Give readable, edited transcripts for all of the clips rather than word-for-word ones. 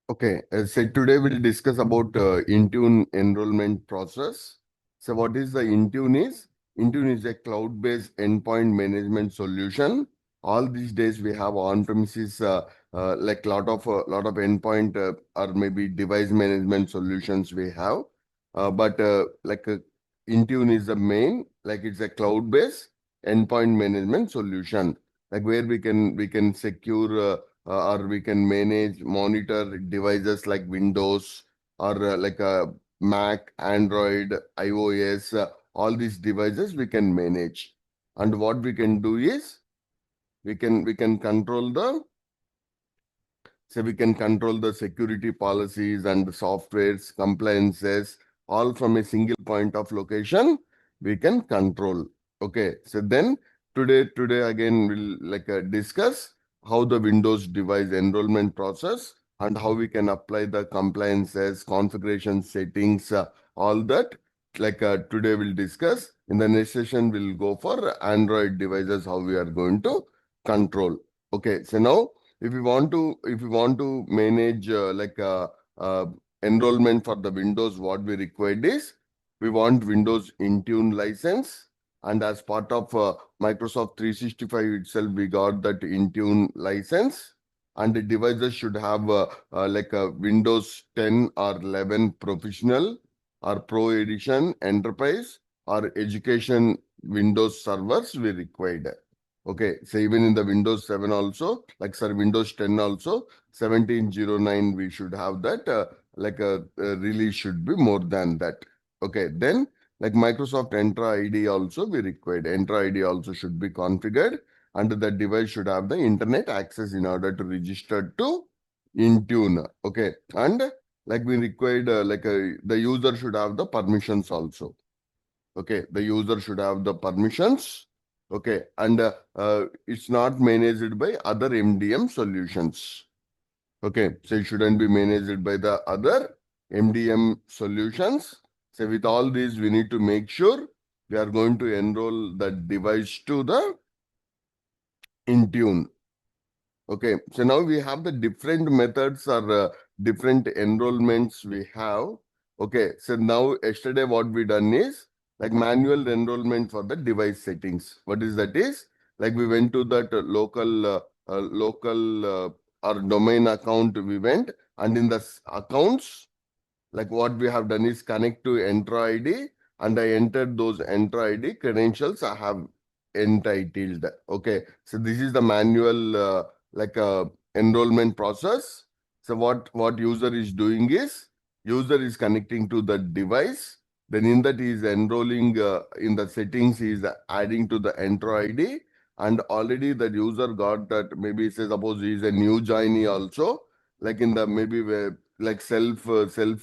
Okay, so today we'll discuss about Intune enrollment process. So what is the Intune is? Intune is a cloud-based endpoint management solution. All these days we have on-premises like lot of endpoint or maybe device management solutions we have. But Intune is the main, like it's a cloud-based endpoint management solution, like where we can secure or we can manage, monitor devices like Windows or Mac, Android, iOS, all these devices we can manage. And what we can do is we can control the security policies and the softwares, compliances, all from a single point of location we can control. Okay, so then today again we'll discuss how the Windows device enrollment process and how we can apply the compliances, configuration settings, all that. Today we'll discuss. In the next session, we'll go for Android devices, how we are going to control. Okay, so now if we want to manage enrollment for the Windows, what we required is we want Windows Intune license, and as part of Microsoft 365 itself, we got that Intune license, and the devices should have a Windows 10 or 11 Professional or Pro Edition, Enterprise or Education Windows servers we required. Okay, so even in the Windows 7 also, Windows 10 also, 1709 we should have that, release should be more than that. Okay, then like Microsoft Entra ID also we required. Entra ID also should be configured, and the device should have the internet access in order to register to Intune. Okay, and like we required, the user should have the permissions also. Okay, the user should have the permissions. Okay, and it's not managed by other MDM solutions. Okay, so it shouldn't be managed by the other MDM solutions. So with all these, we need to make sure we are going to enroll the device to the Intune. Okay, so now we have the different methods or different enrollments we have. Okay, so now yesterday what we done is like manual enrollment for the device settings. What is that is? Like we went to that local or domain account we went, and in the accounts, like what we have done is connect to Entra ID, and I entered those Entra ID credentials I have entitled. Okay, so this is the manual enrollment process. So what user is doing is user is connecting to the device. Then in that he is enrolling in the settings. He is adding to the Entra ID, and already that user got that. Maybe say suppose he is a new joinee also. Like in the maybe where like self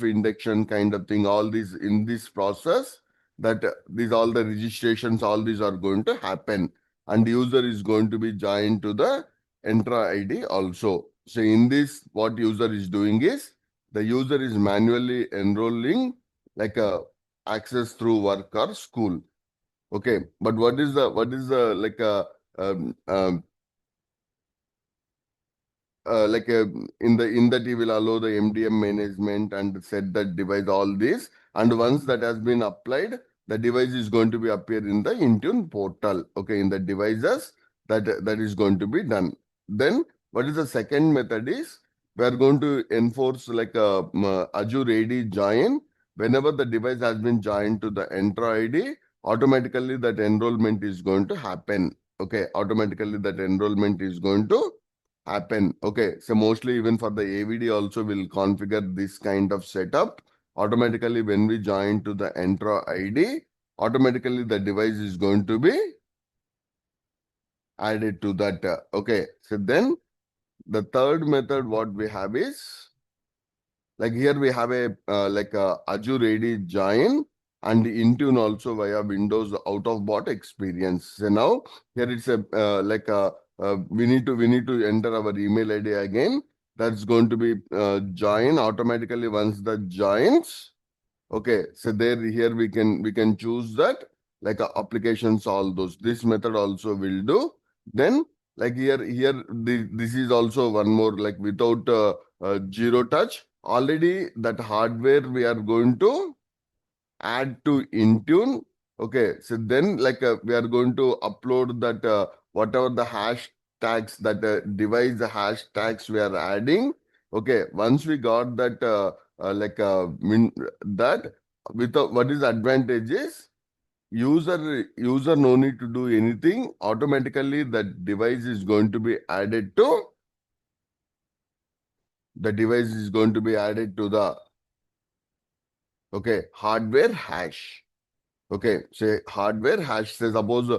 induction kind of thing, all these in this process, that these all the registrations, all these are going to happen, and the user is going to be joined to the Entra ID also. So in this, what user is doing is the user is manually enrolling like a access through work or school. Okay, but what is the um, um, in that he will allow the MDM management and set that device, all this, and once that has been applied, the device is going to be appear in the Intune portal. Okay, in the devices, that is going to be done. Then what is the second method is we are going to enforce like a Azure AD join. Whenever the device has been joined to the Entra ID, automatically that enrollment is going to happen. Okay, automatically that enrollment is going to happen. Okay, so mostly even for the AVD also will configure this kind of setup. Automatically when we join to the Entra ID, automatically the device is going to be added to that. Okay, so then the third method what we have is like here we have a Azure AD join and Intune also via Windows out of bot experience. So now here it's a we need to enter our email ID again. That's going to be join automatically once that joins. Okay, so there here we can choose that applications, all those. This method also will do. Then like here this is also one more like without zero touch. Already that hardware we are going to add to Intune. Okay, so then we are going to upload that whatever the hashtags that device the hashtags we are adding. Okay, once we got that that what is the advantage is user no need to do anything. Automatically that device is going to be added to the hardware hash. Okay, say hardware hash. Say suppose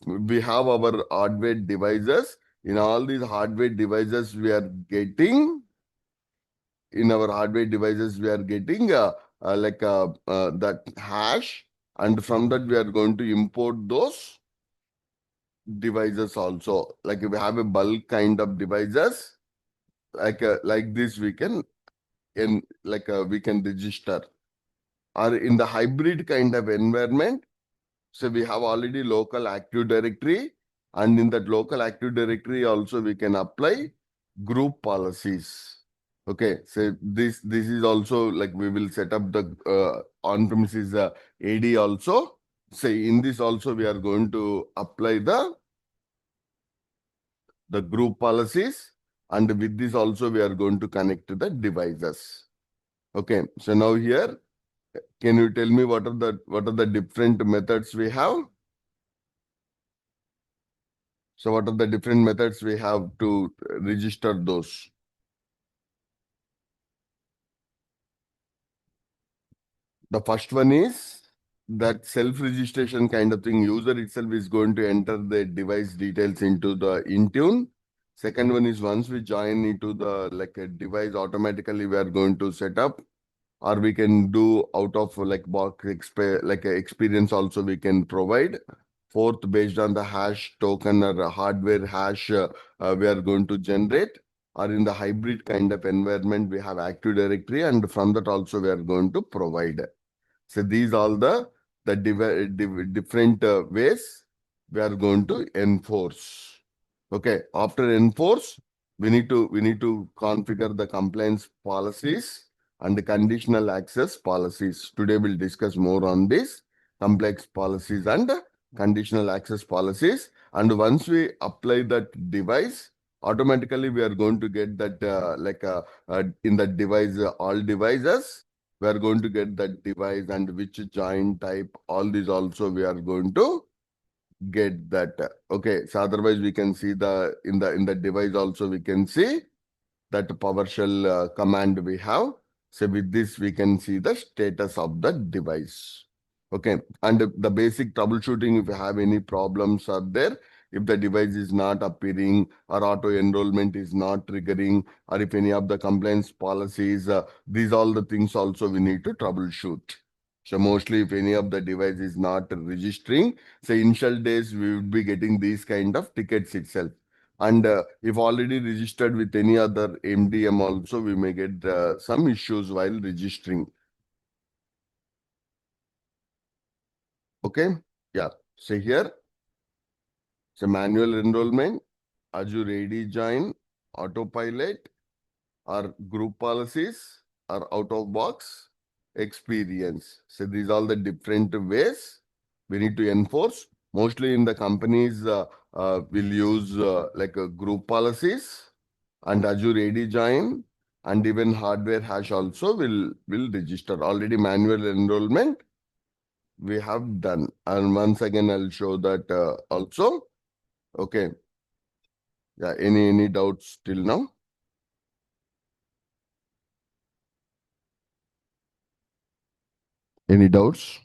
we have our hardware devices. In all these hardware devices, we are getting in our hardware devices we are getting that hash, and from that we are going to import those devices also. Like if we have a bulk kind of devices, like this we can we can register. Or in the hybrid kind of environment, so we have already local Active Directory, and in that local Active Directory also we can apply group policies. Okay, so this is also like we will set up the on-premises AD also. Say in this also we are going to apply the group policies, and with this also we are going to connect to the devices. Okay, so now here, can you tell me what are the different methods we have? So what are the different methods we have to register those? The first one is that self-registration kind of thing. User itself is going to enter the device details into the Intune. Second one is once we join into the a device, automatically we are going to set up, or we can do out of experience also we can provide. Fourth, based on the hash token or hardware hash we are going to generate, or in the hybrid kind of environment we have Active Directory, and from that also we are going to provide. So these all the different ways we are going to enforce. Okay, after enforce, we need to configure the compliance policies and the conditional access policies. Today we'll discuss more on this complex policies and conditional access policies. And once we apply that device, automatically we are going to get that in that device, all devices, we are going to get that device and which join type, all these also we are going to get that. Okay, so otherwise we can see in the device also we can see that PowerShell command we have. So with this, we can see the status of the device. Okay, and the basic troubleshooting, if you have any problems are there, if the device is not appearing or auto enrollment is not triggering, or if any of the compliance policies, these all the things also we need to troubleshoot. So mostly if any of the device is not registering, say initial days, we would be getting these kind of tickets itself. And if already registered with any other MDM also, we may get some issues while registering. Okay. Yeah. So here, so manual enrollment, Azure AD join, autopilot, or group policies, or out of box experience. So these are the different ways we need to enforce. Mostly in the companies will use group policies and Azure AD join, and even hardware hash also will register. Already manual enrollment we have done. And once again, I'll show that also. Okay. Yeah. Any doubts till now? Any doubts?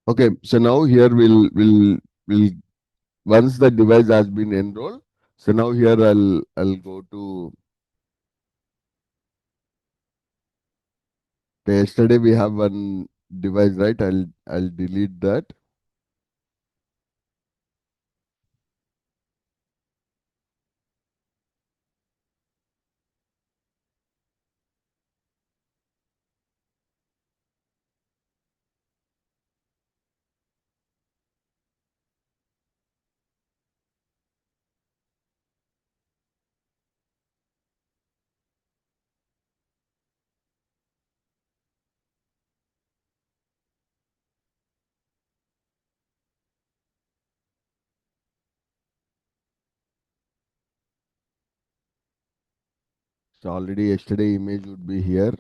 Okay. So now here we'll once the device has been enrolled. So now here I'll go to yesterday we have one device, right? I'll delete that. So already yesterday image would be here.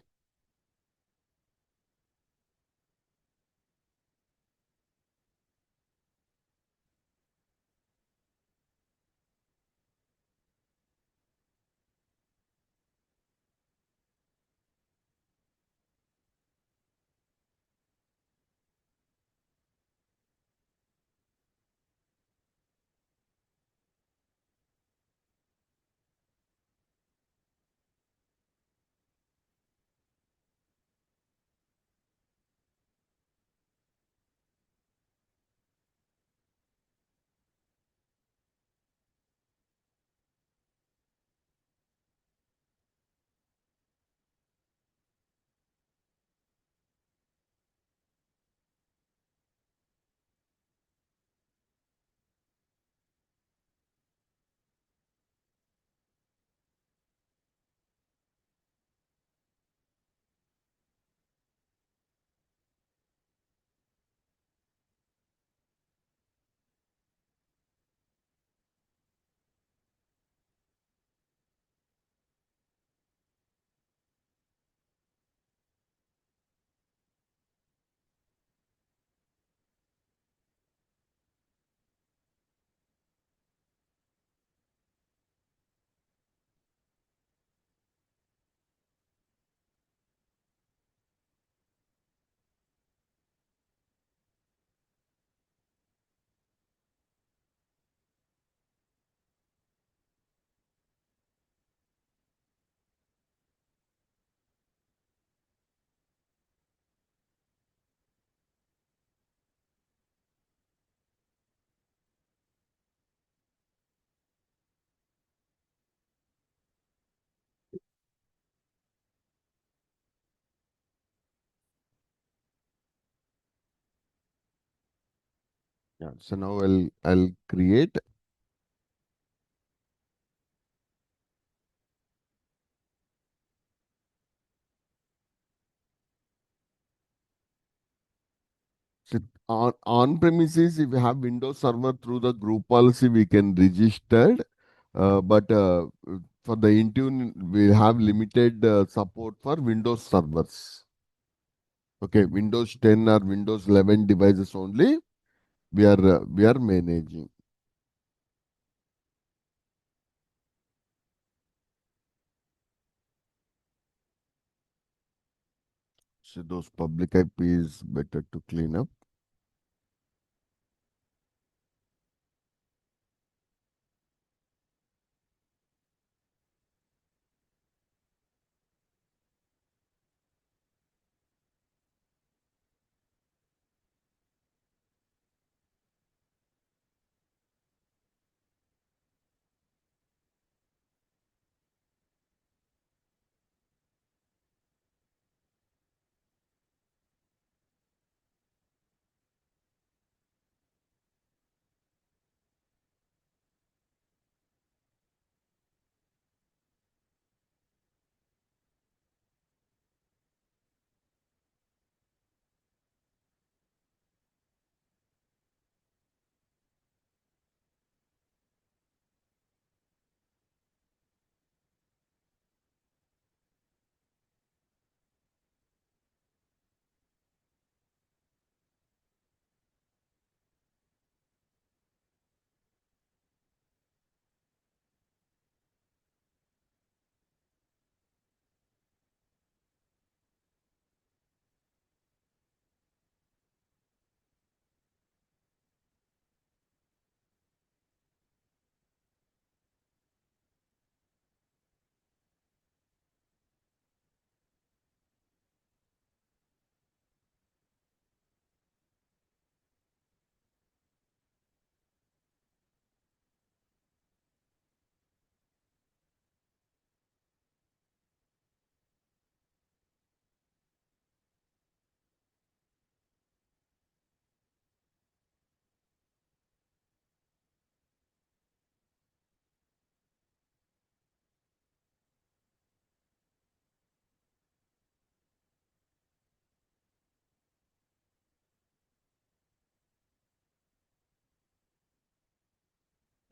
Yeah. So now I'll create. So on premises, if you have Windows Server through the group policy, we can register. But for the Intune, we have limited support for Windows servers. Okay, Windows 10 or Windows 11 devices only. We are managing. So those public IPs better to clean up.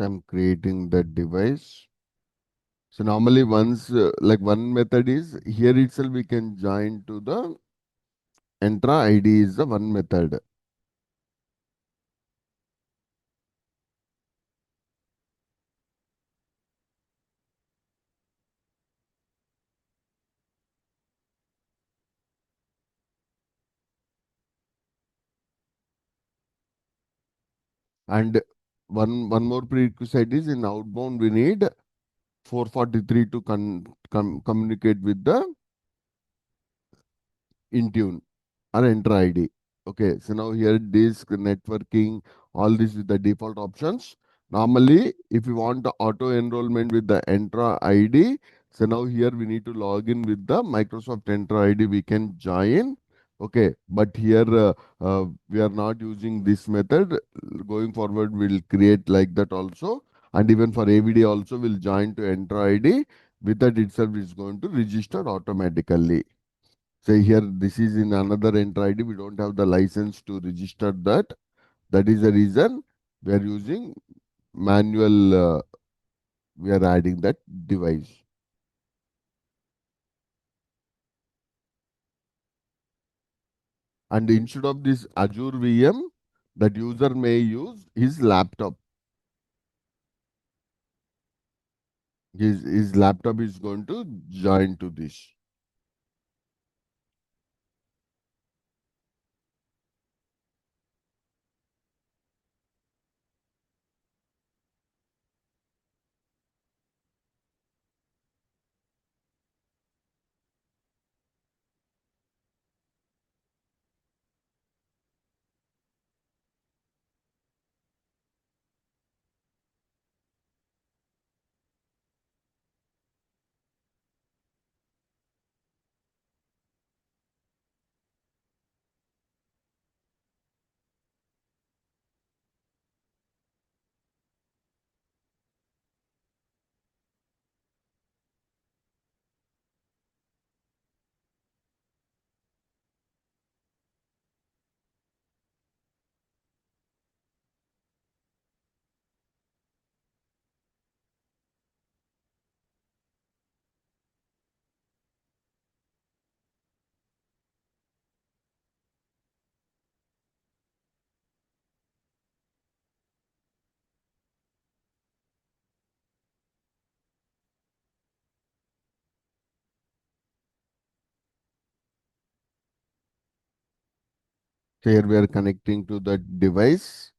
I'm creating the device. So normally once like one method is here itself we can join to the Entra ID is the one method. And one more prerequisite is in outbound we need 443 to communicate with the Intune or Enter ID. Okay, so now here disk, networking, all this is the default options. Normally, if you want the auto enrollment with the Entra ID, so now here we need to log in with the Microsoft Entra ID. We can join. Okay, but here we are not using this method. Going forward, we'll create like that also. And even for AVD also, we'll join to Entra ID. With that itself, is going to register automatically. Say here, this is in another Enter ID. We don't have the license to register that. That is the reason we are using manual. We are adding that device. And instead of this Azure VM, that user may use his laptop. His laptop is going to join to this. So here we are connecting to that device.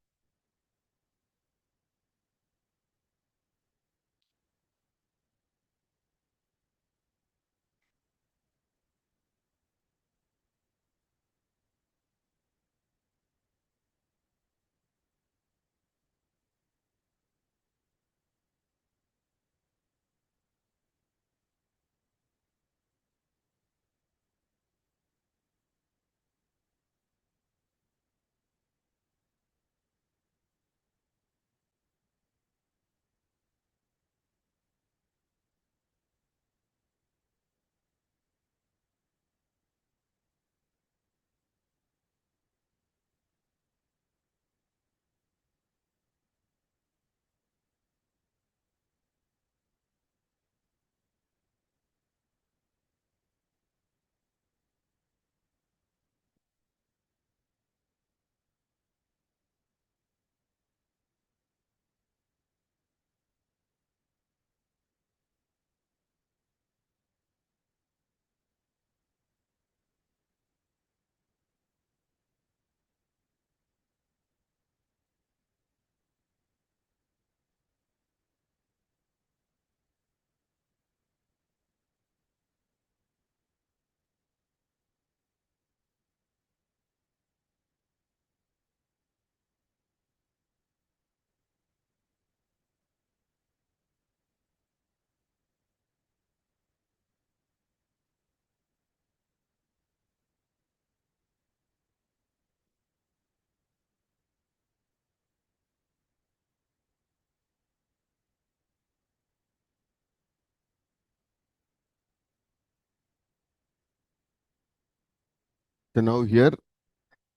So now here,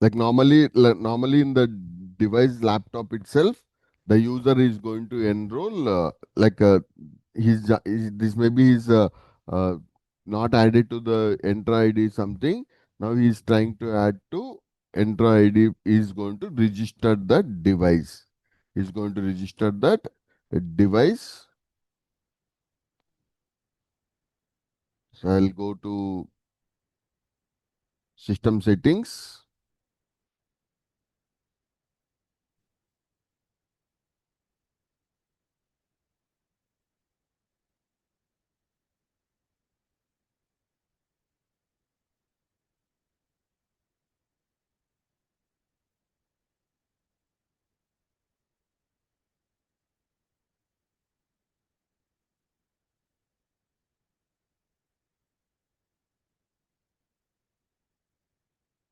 like normally in the device laptop itself, the user is going to enroll this maybe is uh, not added to the Entra ID something. Now he is trying to add to Entra ID, is going to register that device. Is going to register that device. So I'll go to system settings.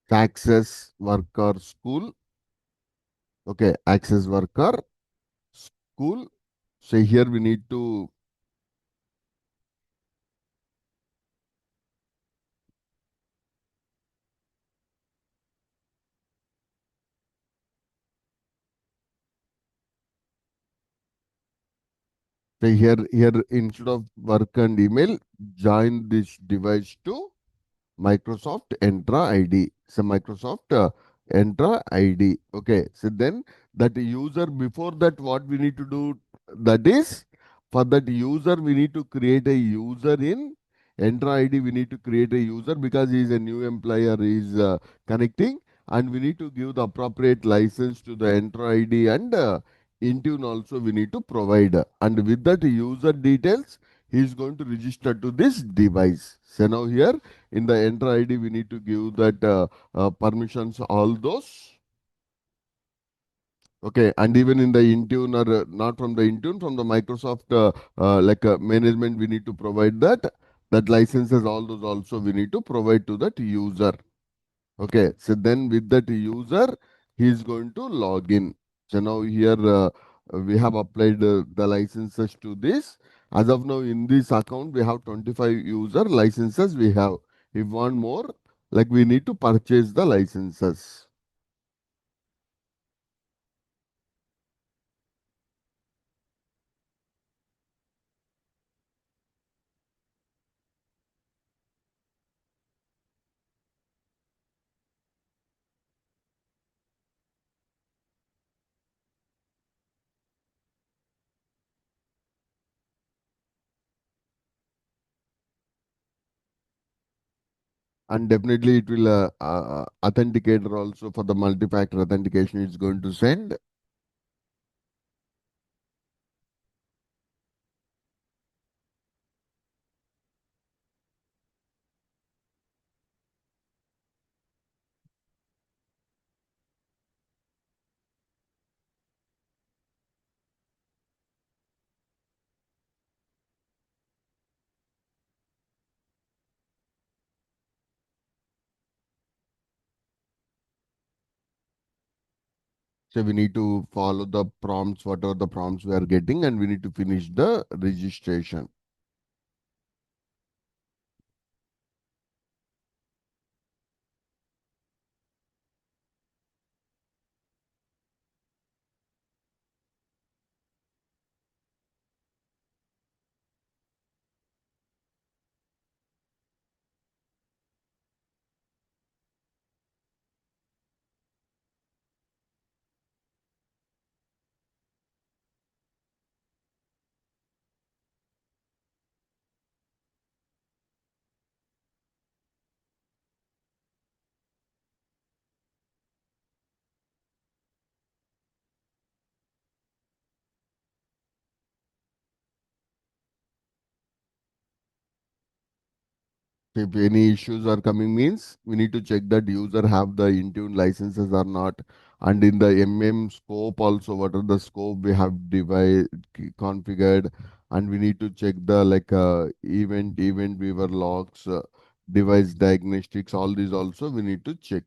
Access worker school. Okay, access worker school. So here we need to say here instead of work and email, join this device to Microsoft Entra ID. So Microsoft Entra ID. Okay. So then that user before that what we need to do, that is for that user we need to create a user in Entra ID. We need to create a user because he is a new employer is connecting, and we need to give the appropriate license to the Entra ID, and Intune also we need to provide. And with that user details, he is going to register to this device. So now here in the enter ID, we need to give that permissions, all those. Okay, and even in the Intune or not from the Intune, from the Microsoft management, we need to provide that licenses, all those also we need to provide to that user. Okay, so then with that user, he is going to log in. So now here we have applied the licenses to this. As of now, in this account, we have 25 user licenses we have. If want more, like we need to purchase the licenses. And definitely it will authenticator also for the multi-factor authentication is going to send. So we need to follow the prompts, whatever the prompts we are getting, and we need to finish the registration. If any issues are coming means we need to check that user have the Intune licenses or not. And in the scope also, what are the scope we have device configured, and we need to check the event viewer logs, device diagnostics, all these also we need to check.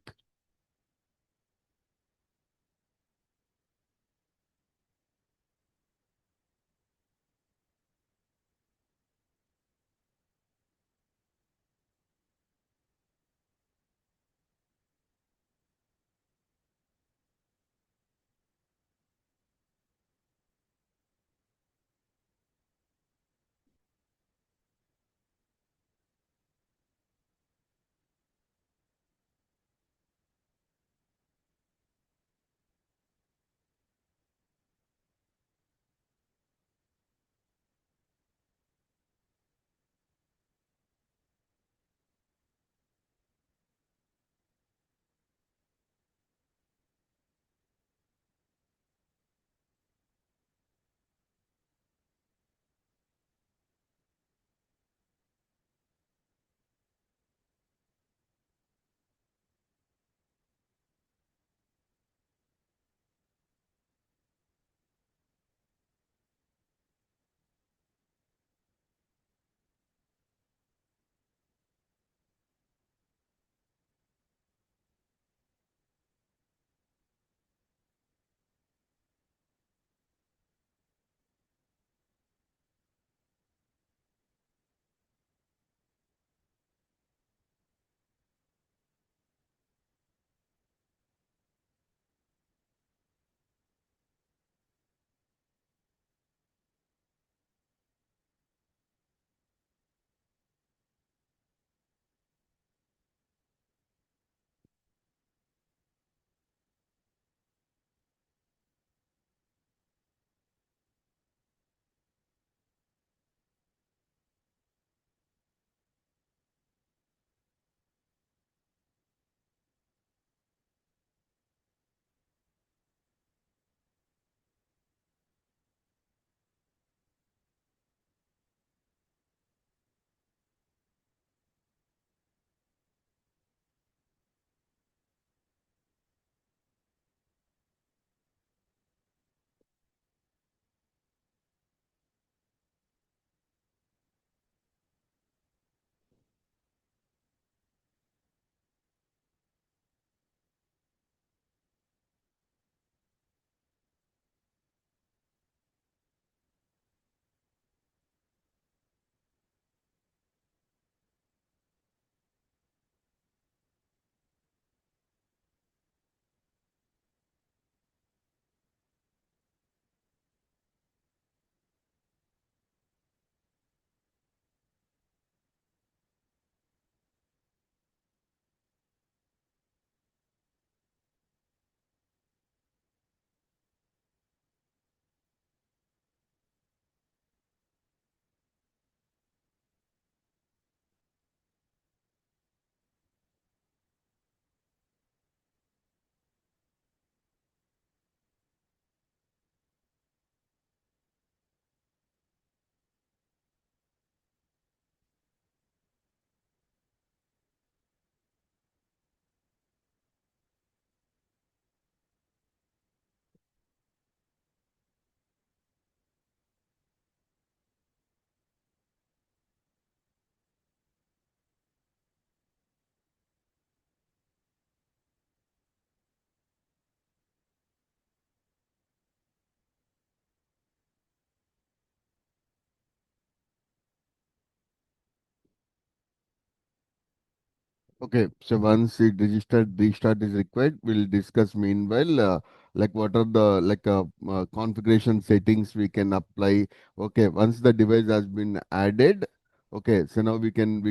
Okay, so once it registered, restart is required. We'll discuss meanwhile, like what are the configuration settings we can apply. Okay, once the device has been added, okay, so now we can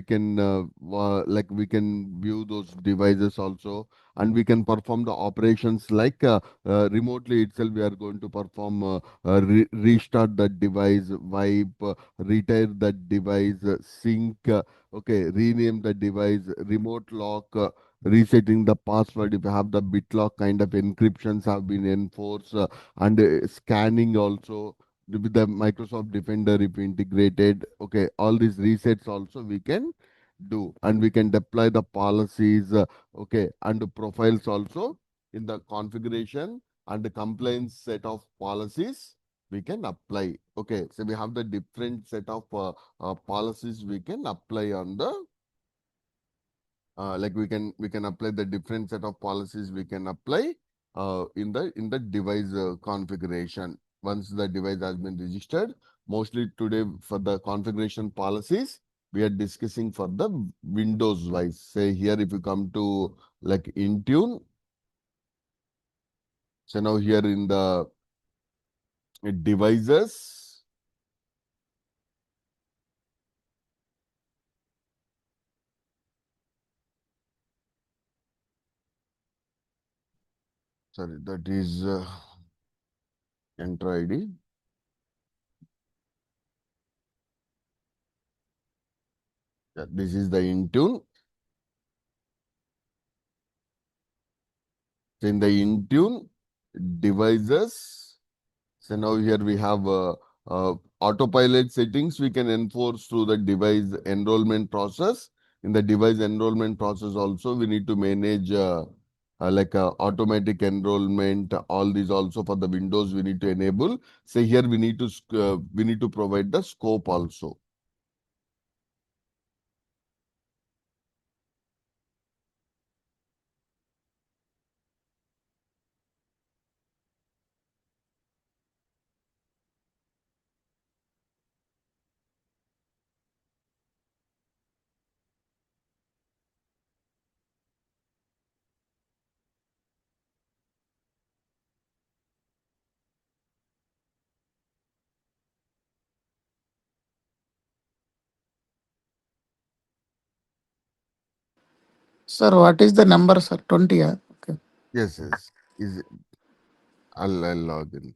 view those devices also, and we can perform the operations remotely itself. We are going to perform restart that device, wipe, retire that device, sync. Okay, rename the device, remote lock, resetting the password if you have the BitLock kind of encryptions have been enforced, and scanning also with the Microsoft Defender if integrated. Okay, all these resets also we can do, and we can deploy the policies, okay, and the profiles also in the configuration and the compliance set of policies we can apply. Okay, so we have the different set of policies we can apply on the we can apply the different set of policies we can apply in the device configuration once the device has been registered. Mostly today for the configuration policies we are discussing for the Windows wise. Say here if you come to like Intune, so now here in the devices, sorry, that is Entra ID. Yeah, this is the Intune. So in the Intune devices, so now here we have autopilot settings we can enforce through the device enrollment process. In the device enrollment process also we need to manage automatic enrollment. All these also for the Windows we need to enable. So here we need to provide the scope also. Sir, what is the number, sir? 20, yeah? Okay. Yes, yes. Is I'll log in.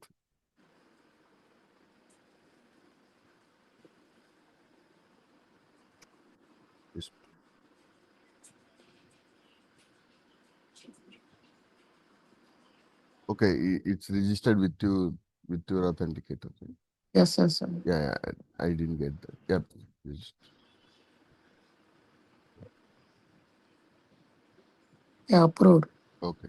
Yes. Okay, it's registered with your authenticator. Right? Yes, yes, sir. Yeah, yeah, I didn't get that. Yep. Yes. Yeah, approved. Okay.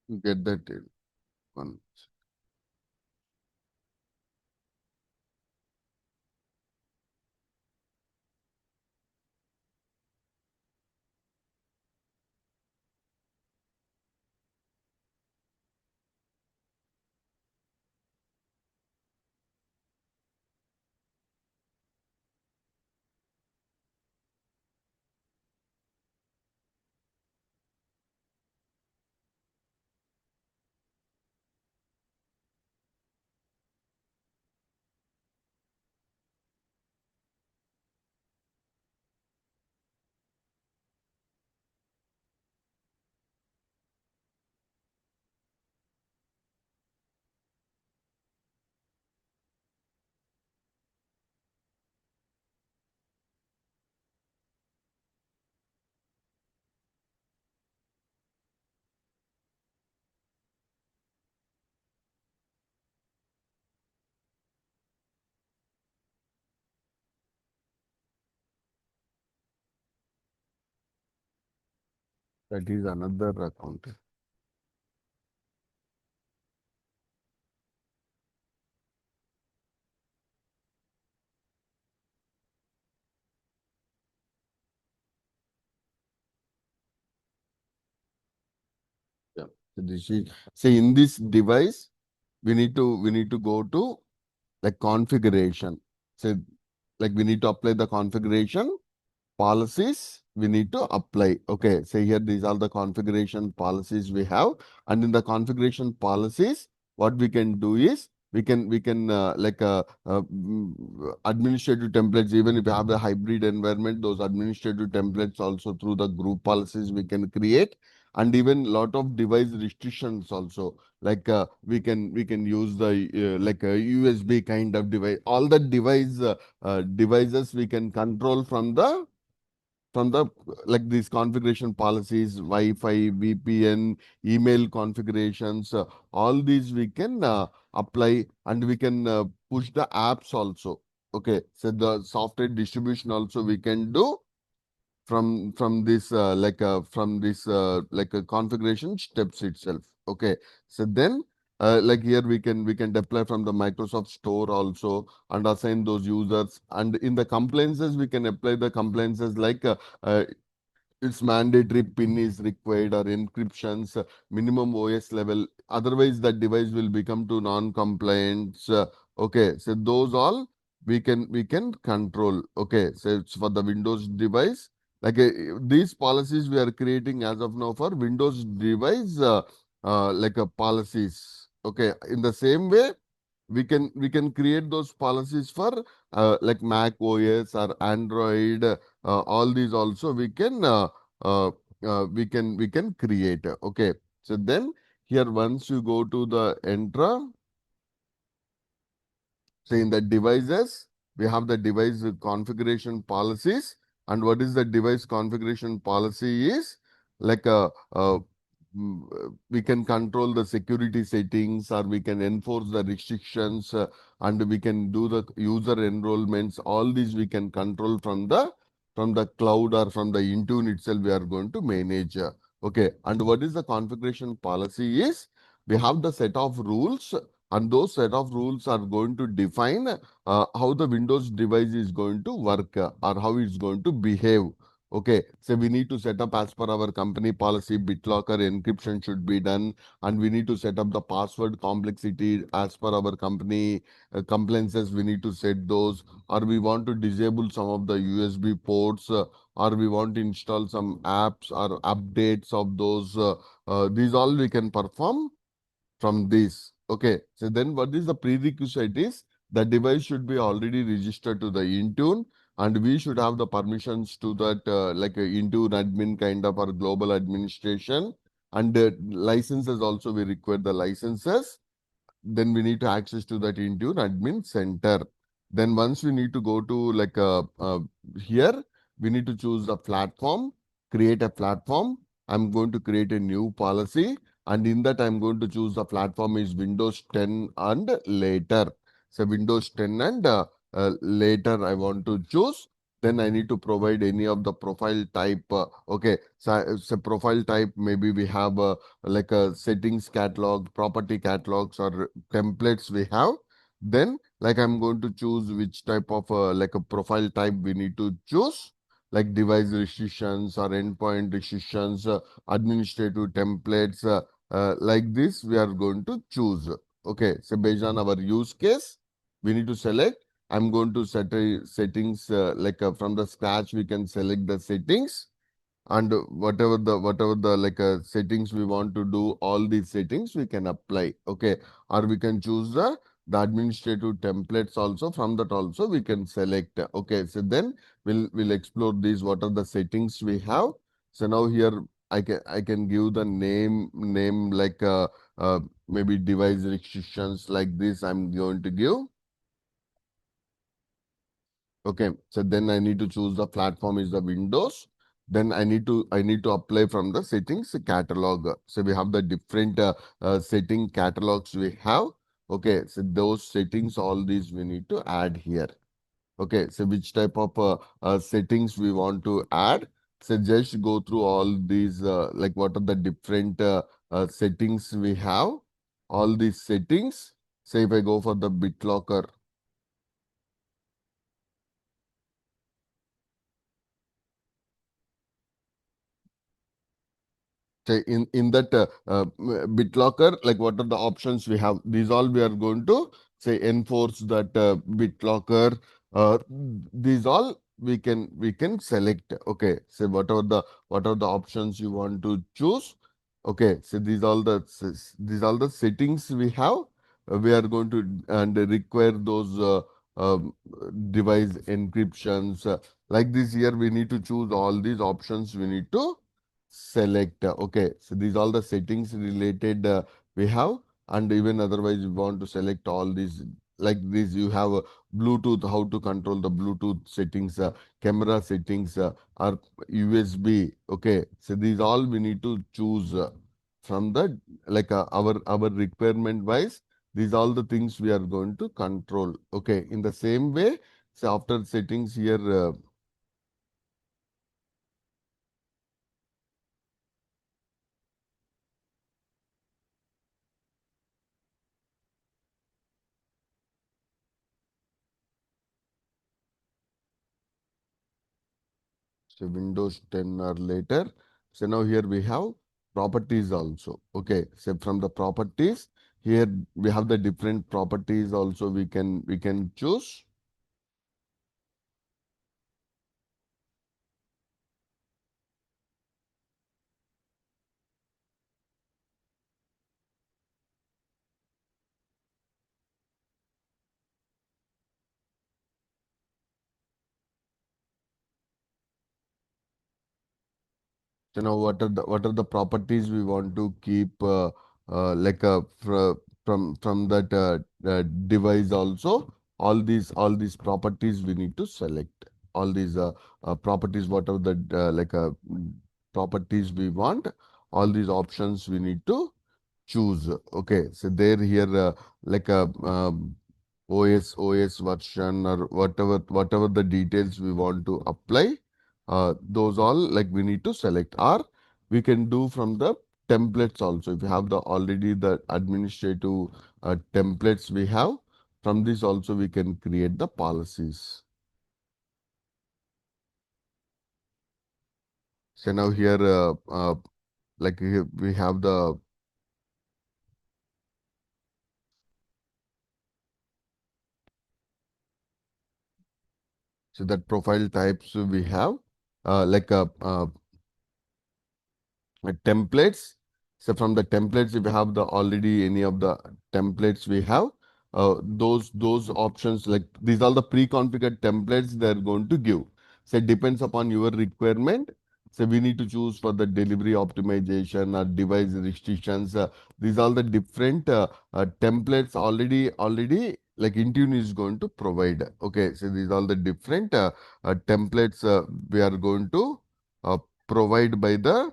You get that one. That is another account. Yeah. So this is, say in this device, we need to go to like configuration. So like we need to apply the configuration policies we need to apply. Okay, so here these are the configuration policies we have, and in the configuration policies, what we can do is we can administrative templates. Even if you have a hybrid environment, those administrative templates also through the group policies we can create, and even lot of device restrictions also. Like we can use the like a USB kind of device. All the devices we can control from the like these configuration policies, Wi-Fi, VPN, email configurations, all these we can apply, and we can push the apps also. Okay, so the software distribution also we can do from this configuration steps itself. Okay, so then like here we can deploy from the Microsoft Store also and assign those users, and in the compliances we can apply the compliances like its mandatory PIN is required or encryptions, minimum OS level. Otherwise, the device will become to non-compliant. Okay, so those all we can control. Okay, so it's for the Windows device. Like these policies we are creating as of now for Windows device, policies. Okay, in the same way we can create those policies for like Mac OS or Android. All these also uh, we can create. Okay, so then here once you go to the Entra, so in the devices, we have the device configuration policies. And what is the device configuration policy is like we can control the security settings, or we can enforce the restrictions, and we can do the user enrollments. All these we can control from the cloud or from the Intune itself. We are going to manage. Okay, and what is the configuration policy is we have the set of rules, and those set of rules are going to define how the Windows device is going to work, or how it's going to behave. Okay, so we need to set up as per our company policy, BitLocker encryption should be done, and we need to set up the password complexity as per our company compliances. We need to set those, or we want to disable some of the USB ports, or we want to install some apps or updates of those. These all we can perform from this. Okay, so then what is the prerequisite is the device should be already registered to the Intune, and we should have the permissions to that like a Intune admin kind of or global administration, and licenses also we require the licenses. Then we need to access to that Intune admin center. Then once we need to go to like here, we need to choose the platform, create a platform. I'm going to create a new policy, and in that I'm going to choose the platform is Windows 10 and later. So Windows 10 and later I want to choose. Then I need to provide any of the profile type. Okay, so profile type, maybe we have like a settings catalog, property catalogs, or templates we have. Then like I'm going to choose which type of like a profile type we need to choose, like device restrictions or endpoint restrictions, administrative templates, like this we are going to choose. Okay, so based on our use case, we need to select. I'm going to set a settings like from the scratch we can select the settings, and whatever the like settings we want to do, all these settings we can apply. Okay, or we can choose the administrative templates also. From that also we can select. Okay, so then we'll explore these, what are the settings we have. So now here I can give the name like maybe device restrictions, like this I'm going to give. Okay, so then I need to choose the platform is the Windows. Then I need to apply from the settings catalog. So we have the different setting catalogs we have. Okay, so those settings, all these we need to add here. Okay, so which type of settings we want to add? So just go through all these, like what are the different settings we have, all these settings. Say if I go for the BitLocker, say in that BitLocker, like what are the options we have? These all we are going to say enforce that BitLocker. These all we can select. Okay, so what are the options you want to choose? Okay, so these all the settings we have. We are going to and require those device encryptions. Like this here, we need to choose all these options. We need to select. Okay, so these all the settings related we have, and even otherwise you want to select all these. Like this you have Bluetooth, how to control the Bluetooth settings, camera settings, or USB. Okay, so these all we need to choose from the, like our requirement wise. These all the things we are going to control. Okay, in the same way, so after settings here, so Windows 10 or later. So now here we have properties also. Okay, so from the properties here we have the different properties also we can choose. So now what are the properties we want to keep, like from that device also. All these properties we need to select. All these properties, whatever the properties we want, all these options we need to choose. Okay, so there here, like a OS version or whatever the details we want to apply, those all like we need to select, or we can do from the templates also. If you have the already the administrative templates we have, from this also we can create the policies. So now here, like here we have the, so that profile types we have, like templates. So from the templates, if you have the already any of the templates we have, those options, like these are the pre-configured templates they're going to give. So it depends upon your requirement. So we need to choose for the delivery optimization or device restrictions. These are the different templates already like Intune is going to provide. Okay, so these are the different templates we are going to uh, provide by the,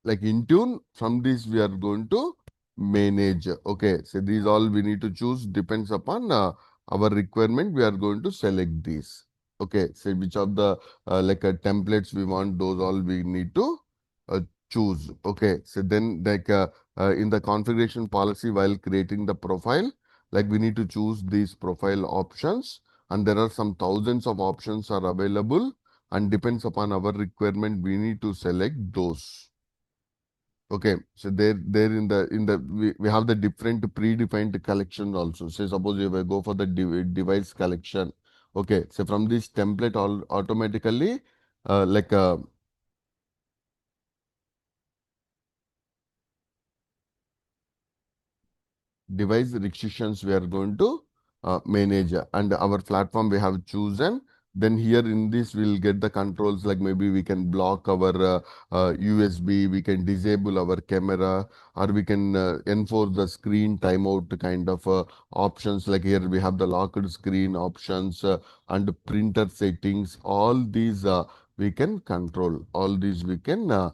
like Intune. From this we are going to manage. Okay, so these all we need to choose depends upon our requirement. We are going to select these. Okay, so which of the templates we want, those all we need to uh, choose. Okay, so then in the configuration policy while creating the profile, like we need to choose these profile options, and there are some thousands of options are available, and depends upon our requirement we need to select those. Okay, so there we have the different predefined collection also. Say suppose if I go for the device collection, okay, so from this template all automatically, like device restrictions we are going to manage, and our platform we have chosen. Then here in this we'll get the controls, like maybe we can block our USB, we can disable our camera, or we can enforce the screen timeout kind of options. Like here we have the locked screen options, and printer settings. All these we can control. All these we can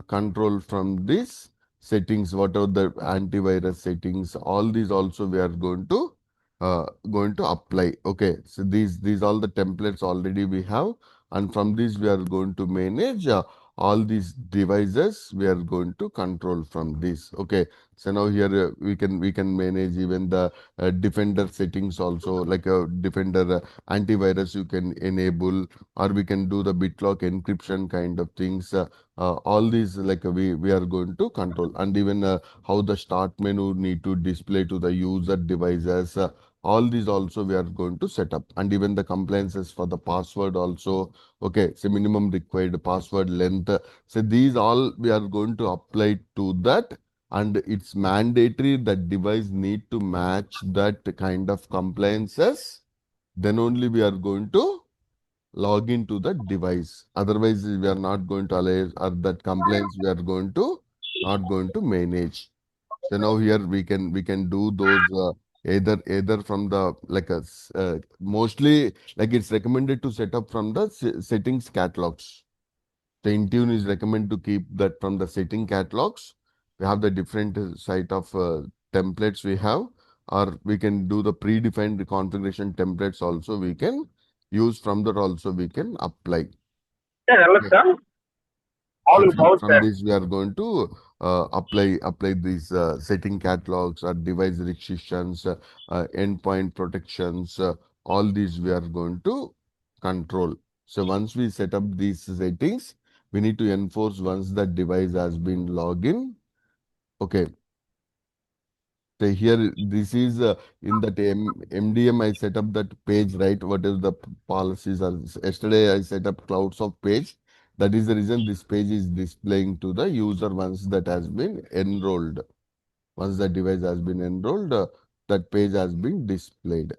control from this settings. Whatever the antivirus settings, all these also we are going to apply. Okay, so these all the templates already we have, and from this we are going to manage all these devices. We are going to control from this. Okay, so now here we can manage even the defender settings also, like a defender antivirus you can enable, or we can do the bitlock encryption kind of things. All these like we are going to control, and even how the start menu need to display to the user devices. All these also we are going to set up, and even the compliances for the password also. Okay, so minimum required password length. So these all we are going to apply to that, and it's mandatory that device need to match that kind of compliances. Then only we are going to log into the device. Otherwise, we are not going to allow, or that compliance we are going to not going to manage. So now here we can do those either from the like a mostly like it's recommended to set up from the settings catalogs. The Intune is recommended to keep that from the setting catalogs. We have the different site of templates we have, or we can do the predefined configuration templates also. We can use from that also. We can apply. Sir, hello, Okay. sir. So All about from this, we are going to apply these setting catalogs or device restrictions, endpoint protections. All these we are going to control. So once we set up these settings, we need to enforce once the device has been logged in. Okay. So here, this is in that MDM, I set up that page, right? What is the policies? Are, yesterday, I set up Cloudsoft page. That is the reason this page is displaying to the user once that has been enrolled. Once the device has been enrolled, that page has been displayed.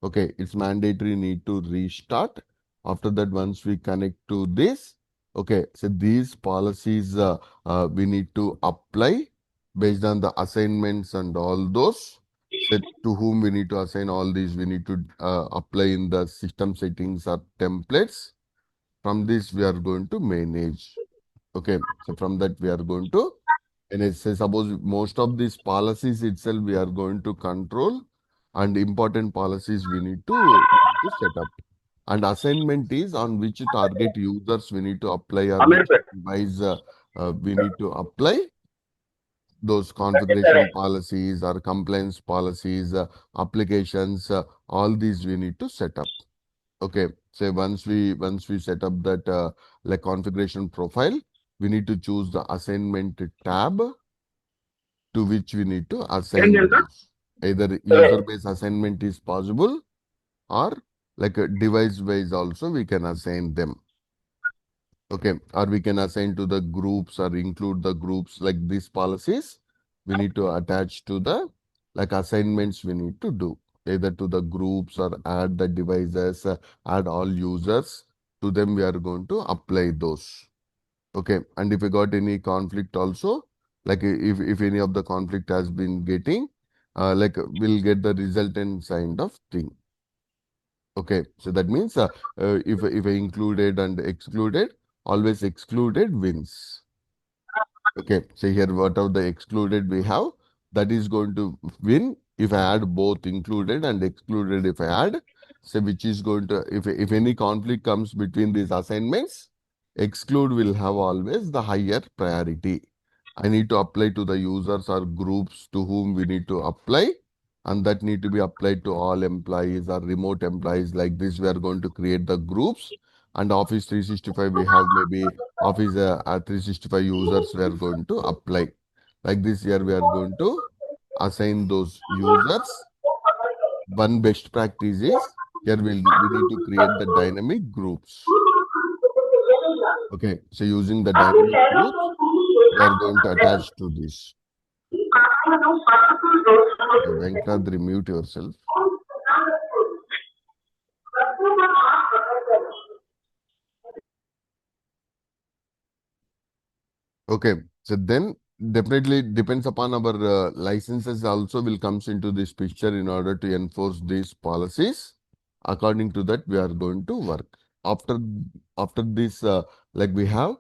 Okay, it's mandatory need to restart. After that, once we connect to this, okay, so these policies we need to apply based on the assignments and all those. So to whom we need to assign all these, we need to apply in the system settings or templates. From this, we are going to manage. Okay, so from that, we are going to, and it says suppose most of these policies itself we are going to control, and important policies we need to set up. And assignment is on which target users we need to apply, or Amir, which sir. device we need to apply those Okay, sir. configuration policies or compliance policies, applications, all these we need to set up. Okay, so once we set up that like configuration profile, we need to choose the assignment tab to which we need to Can assign you sir? those. Either Okay. user-based assignment is possible, or like a device-based also we can assign them. Okay, or we can assign to the groups or include the groups like these policies. We need to attach to the like assignments we need to do either to the groups or add the devices, add all users to them. We are going to apply those. Okay, and if we got any conflict also, like if any of the conflict has been getting, like we'll get the resultant kind of thing. Okay, so that means if I included and excluded, always excluded wins. Okay, so here whatever the excluded we have, that is going to win if I add both included and excluded if I add. So which is going to, if any conflict comes between these assignments, exclude will have always the higher priority. I need to apply to the users or groups to whom we need to apply, and that need to be applied to all employees or remote employees. Like this, we are going to create the groups, and Office 365 we have maybe Office 365 users we are going to apply. Like this here we are going to assign those users. One best practice is here we need to create the dynamic groups. Okay, so using the dynamic groups, we are going to attach to this. Venkatadri, mute yourself. Okay, so then definitely it depends upon our licenses also will comes into this picture in order to enforce these policies. According to that, we are going to work. After this, like we have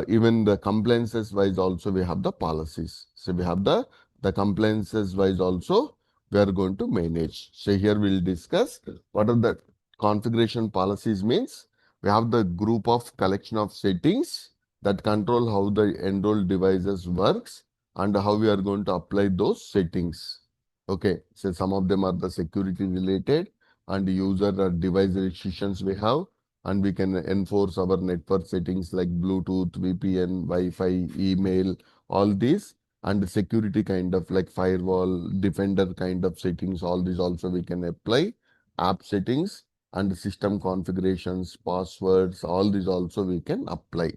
even the compliances wise also we have the policies. So we have the compliances wise also we are going to manage. So here we'll discuss what are the configuration policies means. we have the group of collection of settings that control how the enroll devices works and how we are going to apply those settings. Okay, so some of them are the security related and user or device restrictions we have, and we can enforce our network settings like Bluetooth, VPN, Wi-Fi, email, all these, and security kind of like firewall, defender kind of settings, all these also we can apply. App settings and system configurations, passwords, all these also we can apply.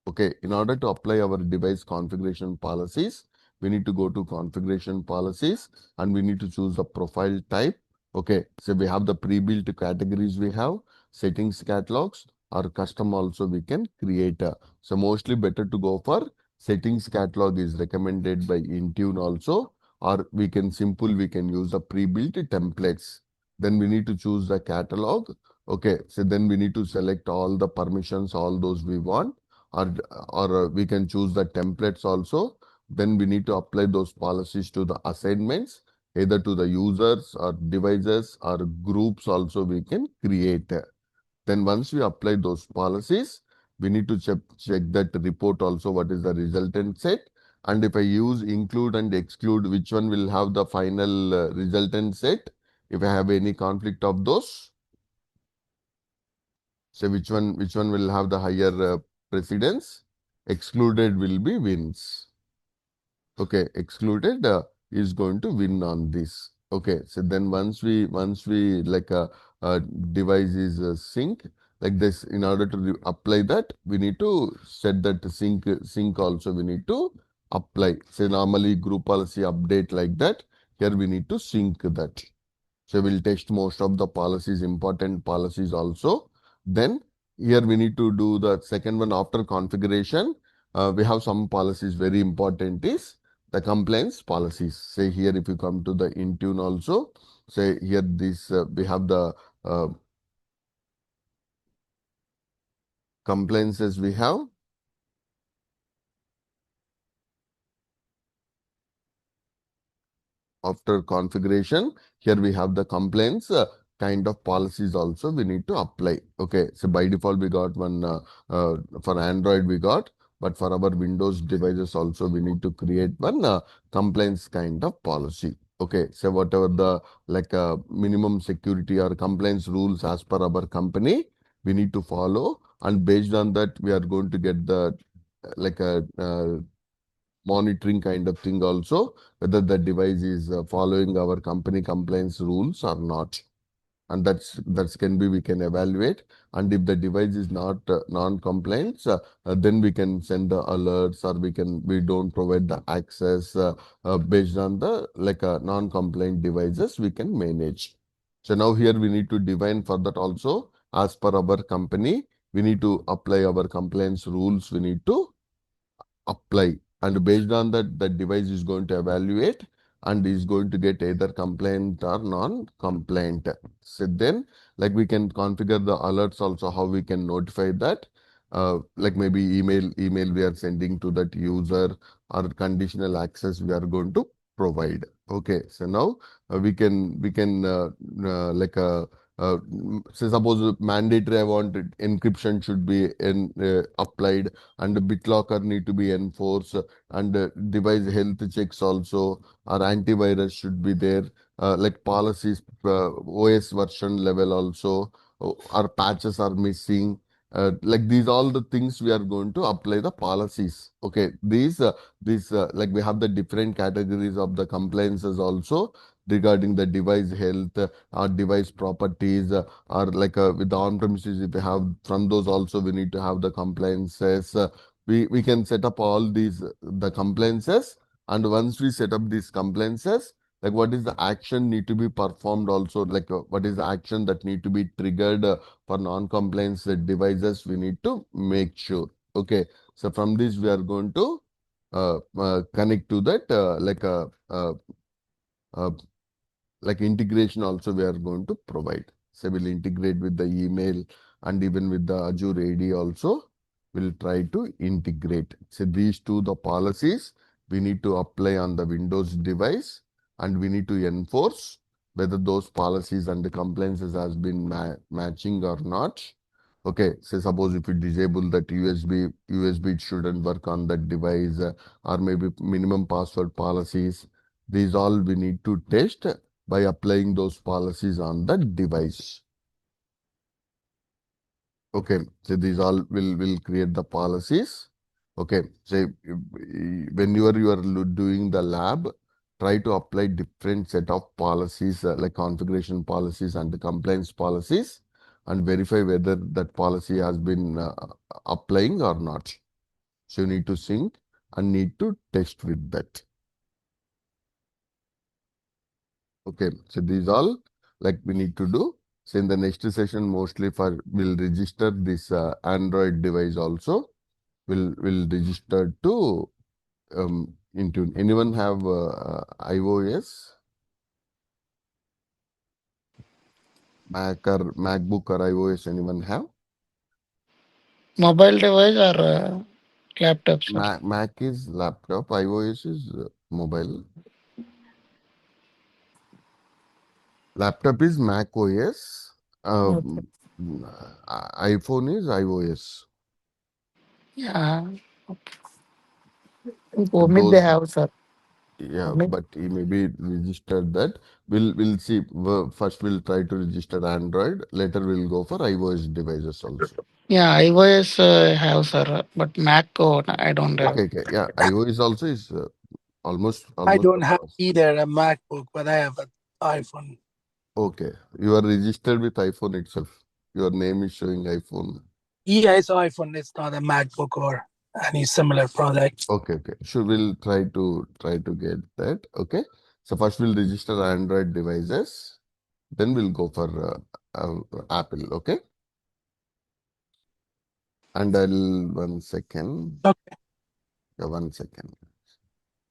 Okay, in order to apply our device configuration policies, we need to go to configuration policies and we need to choose the profile type. Okay, so we have the pre-built categories we have, settings catalogs or custom also we can create. So mostly better to go for settings catalog is recommended by Intune also, or we can use the pre-built templates. Then we need to choose the catalog. Okay, so then we need to select all the permissions, all those we want, or we can choose the templates also. Then we need to apply those policies to the assignments, either to the users or devices or groups also we can create. Then once we apply those policies, we need to check that report also what is the resultant set. And if I use include and exclude, which one will have the final resultant set? If I have any conflict of those, so which one will have the higher precedence? Excluded will be wins. Okay, excluded is going to win on this. Okay, so then once we like a device is sync like this, in order to apply that, we need to set that sync also we need to apply. So normally group policy update like that. Here we need to sync that. So we'll test most of the policies, important policies also. Then here we need to do the second one after configuration. We have some policies very important is the compliance policies. Say here if you come to the Intune also, say here this we have the compliances we have. After configuration, here we have the complaints kind of policies also we need to apply. Okay, so by default we got one for Android we got, but for our Windows devices also we need to create one complaints kind of policy. Okay, so whatever the like minimum security or compliance rules as per our company, we need to follow, and based on that we are going to get the like a monitoring kind of thing also, whether the device is following our company compliance rules or not. And that's can be we can evaluate. And if the device is not non-compliant, then we can send the alerts, or we don't provide the access based on the like non-compliant devices we can manage. So now here we need to define for that also, as per our company we need to apply our compliance rules, we need to apply, and based on that the device is going to evaluate and is going to get either compliant or non-compliant. So then like we can configure the alerts also, how we can notify that, like maybe email we are sending to that user, or conditional access we are going to provide. Okay, so now we can like say suppose mandatory I want encryption should be applied, and BitLocker need to be enforced, and device health checks also, or antivirus should be there, like policies, OS version level also, or patches are missing. Like these all the things we are going to apply the policies. Okay, these like we have the different categories of the compliances also regarding the device health, or device properties, or like with the on-premises, if we have from those also we need to have the compliances. We can set up all these the compliances, and once we set up these compliances, like what is the action need to be performed also, like what is the action that need to be triggered for non-compliance devices, we need to make sure. Okay, so from this we are going to connect to that uh, like integration also we are going to provide. So we'll integrate with the email, and even with the Azure AD also we'll try to integrate. So these two the policies we need to apply on the Windows device, and we need to enforce whether those policies and the compliances has been matching or not. Okay, so suppose if you disable that USB it shouldn't work on that device, or maybe minimum password policies. These all we need to test by applying those policies on the device. Okay, so these all will create the policies. Okay, so when you are doing the lab, try to apply different set of policies like configuration policies and the compliance policies, and verify whether that policy has been applying or not. So you need to sync and need to test with that. Okay, so these all like we need to do. So in the next session, mostly for we'll register this Android device also. Will register to Intune. Anyone have iOS, Mac or MacBook or iOS? Anyone have? Mobile device or laptop, sir? Mac is laptop, iOS is mobile. Laptop is Mac OS. Okay. iPhone is iOS. Yeah. But Omid they those, have, sir. yeah, Omid. but he maybe registered that. We'll see. First, we'll try to register Android. Later, we'll go for iOS devices also. Yeah, iOS have, sir, but Mac I don't have. Okay, okay. Yeah, iOS also is almost I don't the have process. either a MacBook, but I have an iPhone. Okay, you are registered with iPhone itself. Your name is showing iPhone. Yeah, it's iPhone. It's not a MacBook or any similar product. Okay, okay. Sure, we'll try to get that. Okay. So first we'll register Android devices. Then we'll go for Apple. Okay. And I'll 1 second. Okay. Yeah, 1 second.